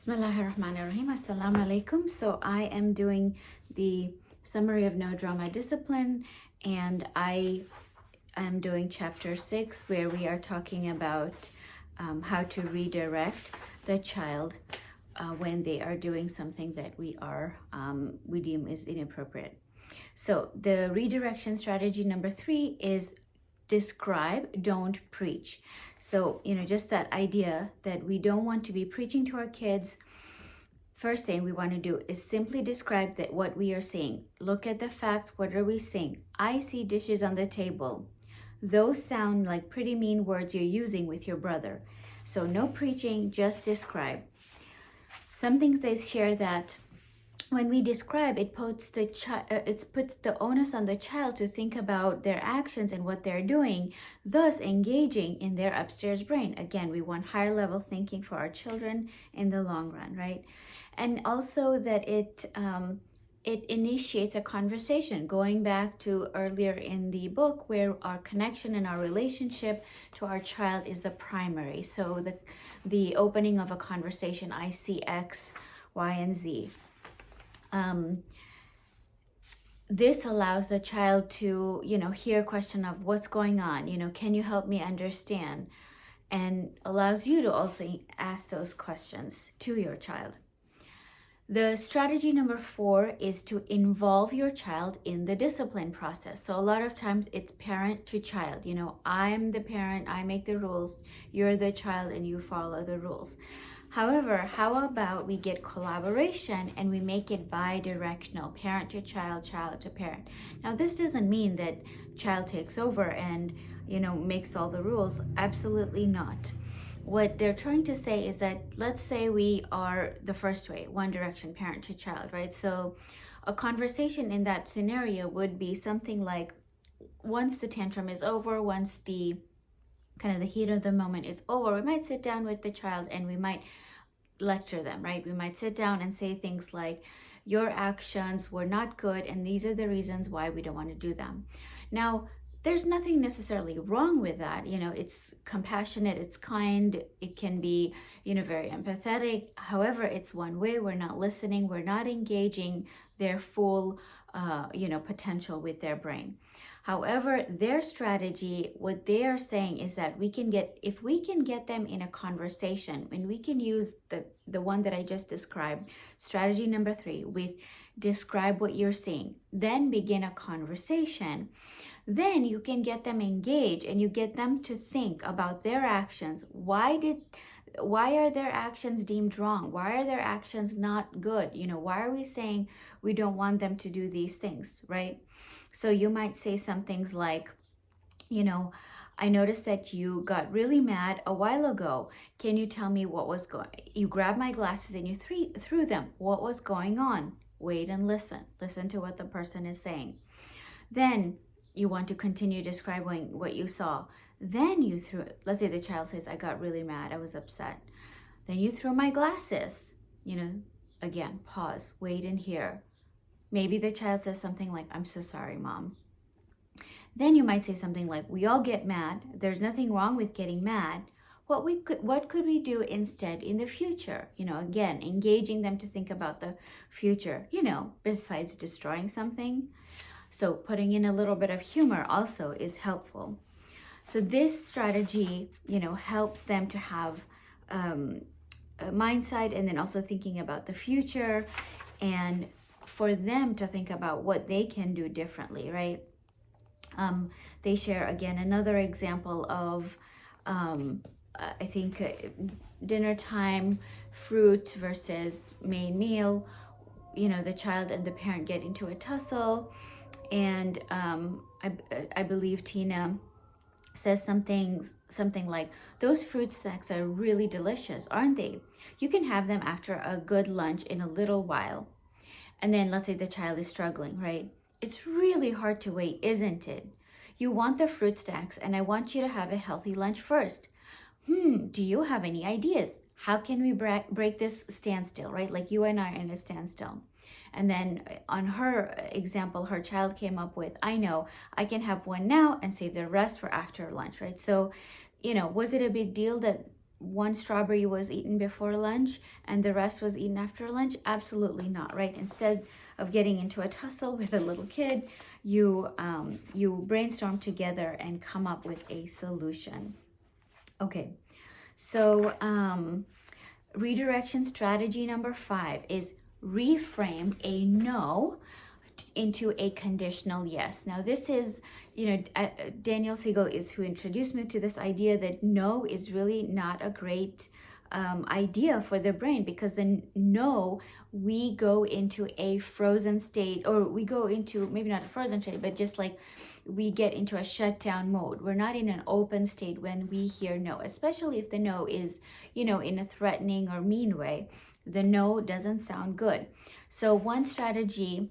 Bismillahirrahmanirrahim. Assalamu alaikum. So I am doing the summary of No Drama Discipline, and I am doing chapter 6, where we are talking about how to redirect the child when they are doing something that we deem is inappropriate. So the redirection strategy number 3 is describe, don't preach. So, just that idea that we don't want to be preaching to our kids. First thing we want to do is simply describe that what we are seeing. Look at the facts. What are we seeing? I see dishes on the table. Those sound like pretty mean words you're using with your brother. So no preaching, just describe. Some things they share that when we describe, it puts the onus on the child to think about their actions and what they're doing, thus engaging in their upstairs brain. Again, we want higher level thinking for our children in the long run, right? And also that it initiates a conversation, going back to earlier in the book where our connection and our relationship to our child is the primary. So the opening of a conversation, I see X, Y, and Z. This allows the child to, hear a question of what's going on, can you help me understand? And allows you to also ask those questions to your child. The strategy number 4 is to involve your child in the discipline process. So a lot of times it's parent to child. I'm the parent, I make the rules, you're the child, and you follow the rules. However, how about we get collaboration and we make it bi-directional, parent to child, child to parent. Now, this doesn't mean that child takes over and, makes all the rules. Absolutely not. What they're trying to say is that, let's say we are the first way, one direction, parent to child, right? So a conversation in that scenario would be something like, once the tantrum is over, once the heat of the moment is over, we might sit down with the child and we might lecture them, right? We might sit down and say things like, your actions were not good and these are the reasons why we don't want to do them. Now, there's nothing necessarily wrong with that. It's compassionate, it's kind, it can be, very empathetic. However, it's one way. We're not listening, we're not engaging their full, potential with their brain. However, their strategy, what they are saying is that if we can get them in a conversation, and we can use the one that I just described, strategy number 3, with describe what you're seeing, then begin a conversation, then you can get them engaged and you get them to think about their actions. Why are their actions deemed wrong? Why are their actions not good? Why are we saying we don't want them to do these things, right? So you might say some things like, I noticed that you got really mad a while ago. Can you tell me what was you grabbed my glasses and you threw them. What was going on? Wait and listen. Listen to what the person is saying. Then you want to continue describing what you saw. Then you threw it. Let's say the child says, I got really mad, I was upset. Then you threw my glasses. Again, pause, wait and hear. Maybe the child says something like, I'm so sorry, Mom. Then you might say something like, we all get mad. There's nothing wrong with getting mad. What could we do instead in the future? Again, engaging them to think about the future, besides destroying something. So putting in a little bit of humor also is helpful. So this strategy, helps them to have a mindset, and then also thinking about the future, and for them to think about what they can do differently, right? They share, again, another example of, I think, dinner time, fruit versus main meal. The child and the parent get into a tussle, and I believe Tina says something like, those fruit snacks are really delicious, aren't they? You can have them after a good lunch in a little while. And then let's say the child is struggling, right? It's really hard to wait, isn't it? You want the fruit snacks, and I want you to have a healthy lunch first. Do you have any ideas? How can we break this standstill, right? Like you and I are in a standstill. And then on her example, her child came up with, I know, I can have one now and save the rest for after lunch, right? So, was it a big deal that one strawberry was eaten before lunch and the rest was eaten after lunch? Absolutely not, right? Instead of getting into a tussle with a little kid, you brainstorm together and come up with a solution. Okay, so redirection strategy number 5 is reframe a no into a conditional yes. Now this is, Daniel Siegel is who introduced me to this idea that no is really not a great idea for the brain, because then no, we go into a frozen state, or we go into maybe not a frozen state, but just like we get into a shutdown mode. We're not in an open state when we hear no, especially if the no is, in a threatening or mean way. The no doesn't sound good. So one strategy,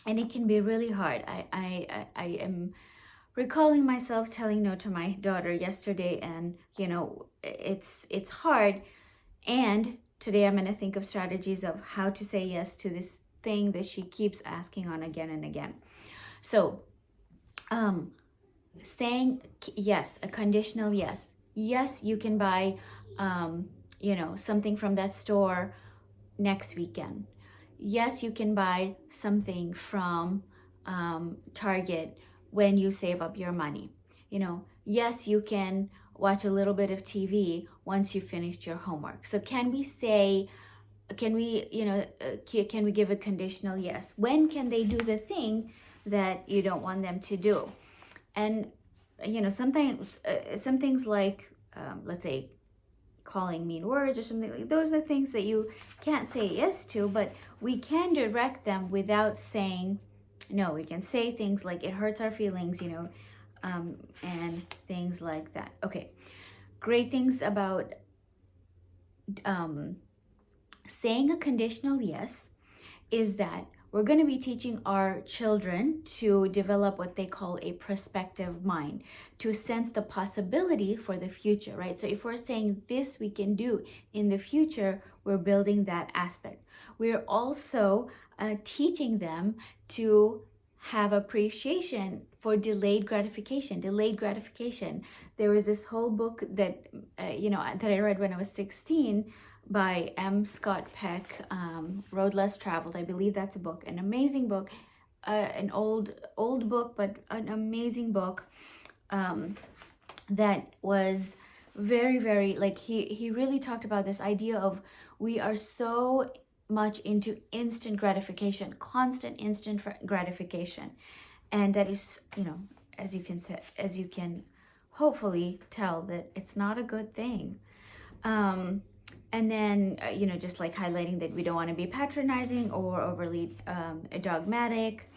and it can be really hard. I am recalling myself telling no to my daughter yesterday, and it's hard. And today I'm going to think of strategies of how to say yes to this thing that she keeps asking on again and again. So saying yes, a conditional yes. Yes, you can buy something from that store next weekend. Yes, you can buy something from Target when you save up your money. Yes, you can watch a little bit of TV once you finished your homework. So can we give a conditional yes? When can they do the thing that you don't want them to do? And sometimes some things like let's say calling mean words or something, like those are things that you can't say yes to, but we can direct them without saying no. We can say things like, it hurts our feelings, and things like that. Okay, great things about saying a conditional yes is that we're going to be teaching our children to develop what they call a prospective mind, to sense the possibility for the future, right? So if we're saying this we can do in the future, we're building that aspect. We're also teaching them to have appreciation for delayed gratification. There was this whole book that, that I read when I was 16, by M. Scott Peck, Road Less Traveled. I believe that's a book, an amazing book, an old book, but an amazing book that was very, very, like, he really talked about this idea of we are so much into instant gratification, constant instant gratification, and that is, as you can hopefully tell, that it's not a good thing. And then, just like highlighting that we don't want to be patronizing or overly dogmatic.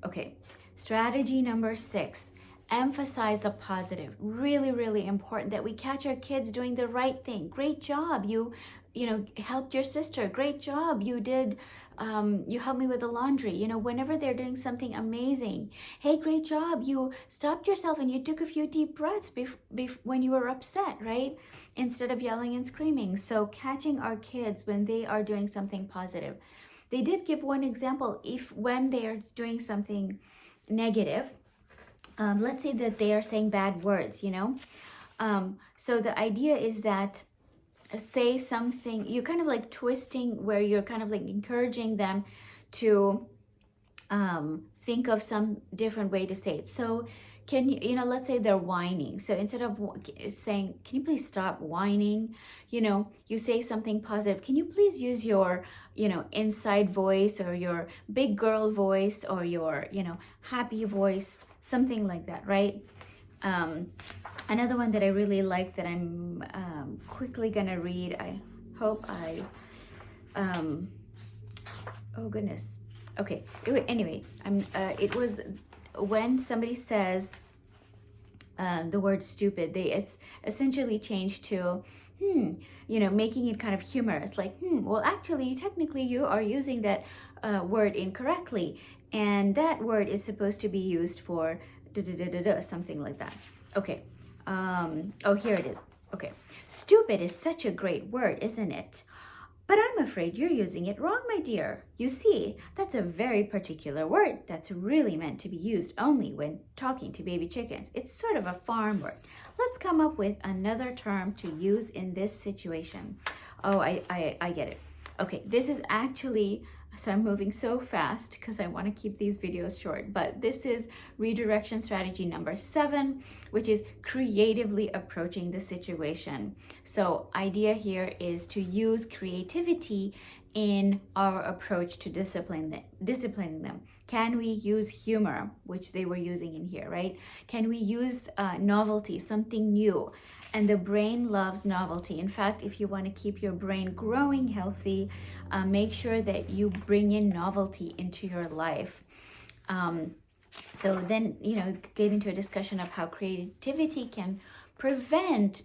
Okay, strategy number 6, emphasize the positive. Really, really important that we catch our kids doing the right thing. Great job, you helped your sister. Great job, you did. You helped me with the laundry. Whenever they're doing something amazing, hey, great job, you stopped yourself and you took a few deep breaths when you were upset, right? Instead of yelling and screaming. So catching our kids when they are doing something positive. They did give one example. When they are doing something negative, let's say that they are saying bad words, so the idea is that say something, you're kind of like twisting, where you're kind of like encouraging them to think of some different way to say it. So can let's say they're whining. So instead of saying, can you please stop whining? You say something positive. Can you please use your, inside voice, or your big girl voice, or your, happy voice, something like that, right? Another one that I really like that I'm quickly gonna read. I hope oh goodness. Okay. Anyway, it was when somebody says the word stupid, it's essentially changed to making it kind of humorous, like well, actually, technically, you are using that word incorrectly, and that word is supposed to be used for something like that. Okay. Oh, here it is. Okay. Stupid is such a great word, isn't it? But I'm afraid you're using it wrong, my dear. You see, that's a very particular word that's really meant to be used only when talking to baby chickens. It's sort of a farm word. Let's come up with another term to use in this situation. Oh, I get it. Okay, this is actually, so I'm moving so fast because I want to keep these videos short, but this is redirection strategy number 7, which is creatively approaching the situation. So idea here is to use creativity in our approach to disciplining them. Can we use humor, which they were using in here, right? Can we use novelty, something new? And the brain loves novelty. In fact, if you want to keep your brain growing healthy, make sure that you bring in novelty into your life. So then, get into a discussion of how creativity can prevent,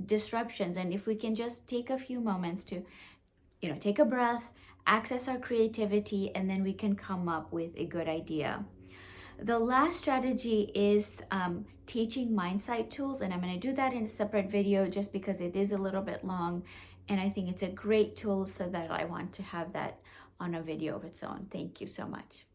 disruptions. And if we can just take a few moments to, take a breath, access our creativity, and then we can come up with a good idea. The last strategy is teaching mindsight tools, and I'm going to do that in a separate video just because it is a little bit long, and I think it's a great tool, so that I want to have that on a video of its own. Thank you so much.